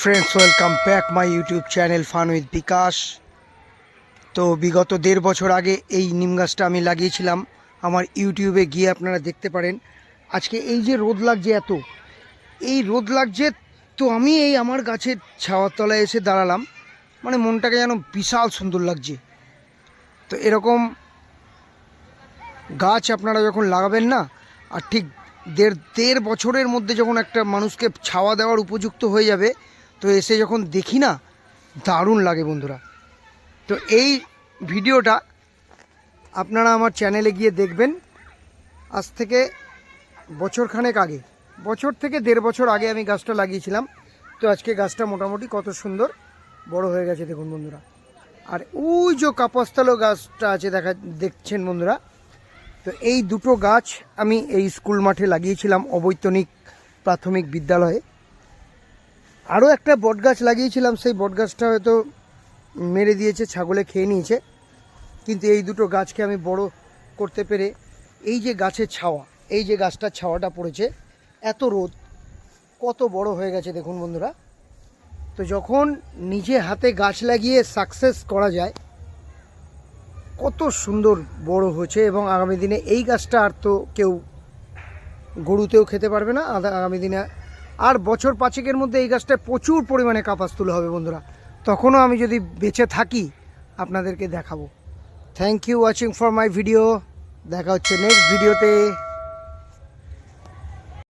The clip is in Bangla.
Friends, welcome back my YouTube channel fun with Bikash. তো বিগত 1.5 বছর আগে এই নিম গাছটা আমি লাগিয়েছিলাম। আমার ইউটিউবে গিয়ে আপনারা দেখতে পারেন। আজকে এই যে রোদ লাগছে, এই রোদ লাগছে, তো আমি এই আমার গাছের ছাওয়ার তলায় এসে দাঁড়ালাম। মানে মনটাকে যেন বিশাল সুন্দর লাগছে। তো এরকম গাছ আপনারা যখন লাগাবেন না, আর ঠিক দেড় বছরের মধ্যে যখন একটা মানুষকে ছাওয়া দেওয়ার উপযুক্ত হয়ে যাবে, তো এসে যখন দেখি না, দারুণ লাগে বন্ধুরা। তো এই ভিডিওটা আপনারা আমার চ্যানেলে গিয়ে দেখবেন। আজ থেকে বছরখানেক আগে, বছর থেকে 1.5 বছর আগে আমি গাছটা লাগিয়েছিলাম। তো আজকে গাছটা মোটামুটি কত সুন্দর বড় হয়ে গেছে দেখুন বন্ধুরা। আর ওই যে কাপাস্তলো গাছটা আছে দেখছেন বন্ধুরা। তো এই দুটো গাছ আমি এই স্কুল মাঠে লাগিয়েছিলাম, অবৈতনিক প্রাথমিক বিদ্যালয়ে। আরও একটা বট গাছ লাগিয়েছিলাম, সেই বট গাছটা হয়তো মেরে দিয়েছে, ছাগলে খেয়ে নিয়েছে। কিন্তু এই দুটো গাছকে আমি বড় করতে পেরে, এই যে গাছের ছাওয়া, এই যে গাছটার ছাওয়াটা পড়েছে, এত রোদ, কত বড় হয়ে গেছে দেখুন বন্ধুরা। তো যখন নিজে হাতে গাছ লাগিয়ে সাকসেস করা যায়, কত সুন্দর বড় হয়েছে। এবং আগামী দিনে এই গাছটা আর তো কেউ গরুতেও খেতে পারবে না আগামী দিনে। আর বছর 5-এর মধ্যে এই গাছটায় প্রচুর পরিমাণে কাপাস তুলে হবে বন্ধুরা। তখনও আমি যদি বেঁচে থাকি আপনাদেরকে দেখাবো। Thank you watching for my video. দেখা হচ্ছে নেক্সট ভিডিওতে।